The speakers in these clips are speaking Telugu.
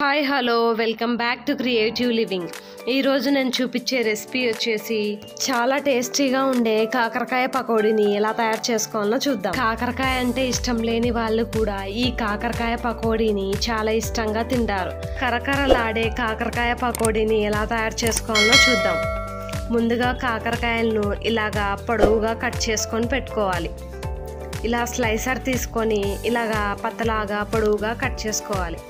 Hi hello welcome back to creative living. ఈరోజు నేను చూపించే రెసిపీ వచ్చేసి చాలా టేస్టీగా ఉండే కాకరకాయ పకోడీని ఎలా తయారు చేసుకోవాలో చూద్దాం. కాకరకాయ అంటే ఇష్టం లేని వాళ్ళు కూడా ఈ కాకరకాయ పకోడీని చాలా ఇష్టంగా తింటారు. కరకరలాడే కాకరకాయ పకోడీని ఎలా తయారు చేసుకోవాలో చూద్దాం. ముందుగా కాకరకాయలను ఇలాగా పొడవుగా కట్ చేసుకొని పెట్టుకోవాలి. ఇలా స్లైసర్ తీసుకొని ఇలాగా పతలాగా పొడవుగా కట్ చేసుకోవాలి.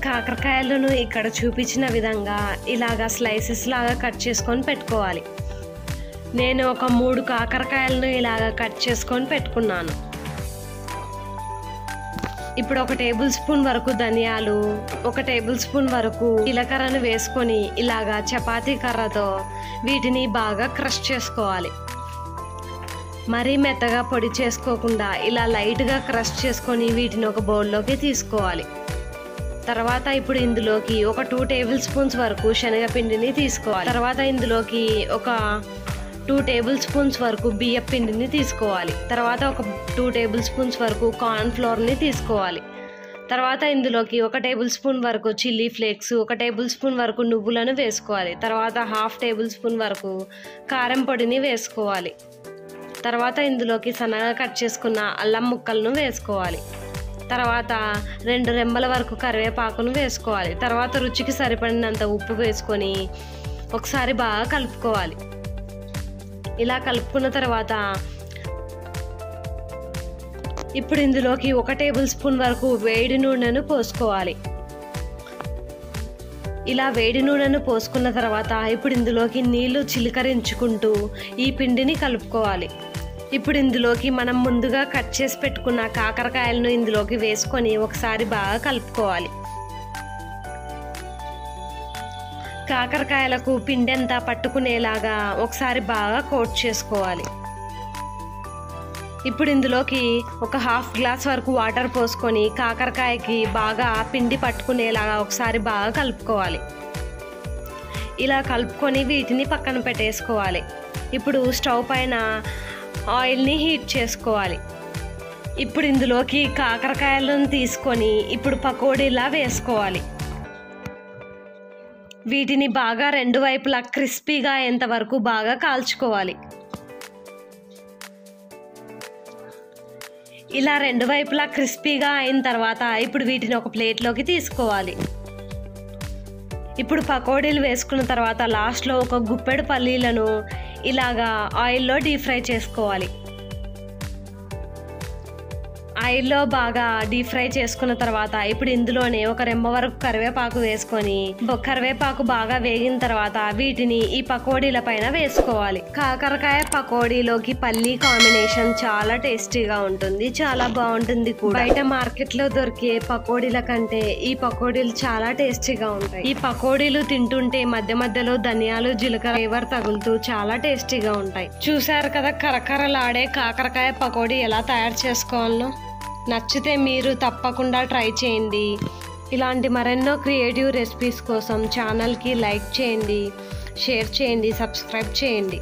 కాకరకాయలను ఇక్కడ చూపించిన విధంగా ఇలాగా స్లైసెస్ లాగా కట్ చేసుకొని పెట్టుకోవాలి. నేను ఒక 3 కాకరకాయలను ఇలాగా కట్ చేసుకొని పెట్టుకున్నాను. ఇప్పుడు 1 టేబుల్ స్పూన్ వరకు ధనియాలు, 1 టేబుల్ స్పూన్ వరకు జీలకర్రను వేసుకొని ఇలాగా చపాతీ కర్రతో వీటిని బాగా క్రష్ చేసుకోవాలి. మరీ మెత్తగా పొడి చేసుకోకుండా ఇలా లైట్గా క్రష్ చేసుకొని వీటిని ఒక బౌల్లోకి తీసుకోవాలి. తర్వాత ఇప్పుడు ఇందులోకి ఒక 2 టేబుల్ స్పూన్స్ వరకు శనగపిండిని తీసుకోవాలి. తర్వాత ఇందులోకి ఒక 2 టేబుల్ స్పూన్స్ వరకు బియ్యం పిండిని తీసుకోవాలి. తర్వాత ఒక 2 టేబుల్ స్పూన్స్ వరకు కార్న్ ఫ్లోర్ని తీసుకోవాలి. తర్వాత ఇందులోకి 1 టేబుల్ స్పూన్ వరకు చిల్లీ ఫ్లేక్స్, 1 టేబుల్ స్పూన్ వరకు నువ్వులను వేసుకోవాలి. తర్వాత 1/2 టేబుల్ స్పూన్ వరకు కారం పొడిని వేసుకోవాలి. తర్వాత ఇందులోకి సన్నగా కట్ చేసుకున్న అల్లం ముక్కలను వేసుకోవాలి. తర్వాత 2 రెమ్మల వరకు కరివేపాకును వేసుకోవాలి. తర్వాత రుచికి సరిపడినంత ఉప్పు వేసుకొని ఒకసారి బాగా కలుపుకోవాలి. ఇలా కలుపుకున్న తర్వాత ఇప్పుడు ఇందులోకి 1 టేబుల్ స్పూన్ వరకు వేడి నూనెను పోసుకోవాలి. ఇలా వేడి నూనెను పోసుకున్న తర్వాత ఇప్పుడు ఇందులోకి నీళ్లు చిలకరించుకుంటూ ఈ పిండిని కలుపుకోవాలి. ఇప్పుడు ఇందులోకి మనం ముందుగా కట్ చేసి పెట్టుకున్న కాకరకాయలను ఇందులోకి వేసుకొని ఒకసారి బాగా కలుపుకోవాలి. కాకరకాయలకు పిండి అంతా పట్టుకునేలాగా ఒకసారి బాగా కోట్ చేసుకోవాలి. ఇప్పుడు ఇందులోకి ఒక 1/2 గ్లాస్ వరకు వాటర్ పోసుకొని కాకరకాయకి బాగా పిండి పట్టుకునేలాగా ఒకసారి బాగా కలుపుకోవాలి. ఇలా కలుపుకొని వీటిని పక్కన పెట్టేసుకోవాలి. ఇప్పుడు స్టవ్ పైన ఆయిల్ని హీట్ చేసుకోవాలి. ఇప్పుడు ఇందులోకి కాకరకాయలను తీసుకొని ఇప్పుడు పకోడీలా వేసుకోవాలి. వీటిని బాగా 2 వైపులా క్రిస్పీగా అయ్యేంత వరకు బాగా కాల్చుకోవాలి. ఇలా 2 వైపులా క్రిస్పీగా అయిన తర్వాత ఇప్పుడు వీటిని ఒక ప్లేట్లోకి తీసుకోవాలి. ఇప్పుడు పకోడీలు వేసుకున్న తర్వాత లాస్ట్లో ఒక గుప్పెడు పల్లీలను ఇలాగా ఆయిల్లో డీప్ ఫ్రై చేసుకోవాలి. ఆయిల్లో బాగా డీప్ ఫ్రై చేసుకున్న తర్వాత ఇప్పుడు ఇందులోనే 1 రెమ్మ వరకు కరివేపాకు వేసుకొని కరివేపాకు బాగా వేగిన తర్వాత వీటిని ఈ పకోడీల పైన వేసుకోవాలి. కాకరకాయ పకోడీలోకి పల్లీ కాంబినేషన్ చాలా టేస్టీగా ఉంటుంది, చాలా బాగుంటుంది కూడా. బయట మార్కెట్లో దొరికే పకోడీల కంటే ఈ పకోడీలు చాలా టేస్టీగా ఉంటాయి. ఈ పకోడీలు తింటుంటే మధ్య మధ్యలో ధనియాలు, జీలకర్ర ఫ్లేవర్ తగులుతూ చాలా టేస్టీగా ఉంటాయి. చూసారు కదా కరకరలాడే కాకరకాయ పకోడీ ఎలా తయారు చేసుకోవాలో. నచ్చితే మీరు తప్పకుండా ట్రై చేయండి. ఇలాంటి మరెన్నో క్రియేటివ్ రెసిపీస్ కోసం ఛానల్కి లైక్ చేయండి, షేర్ చేయండి, సబ్స్క్రైబ్ చేయండి.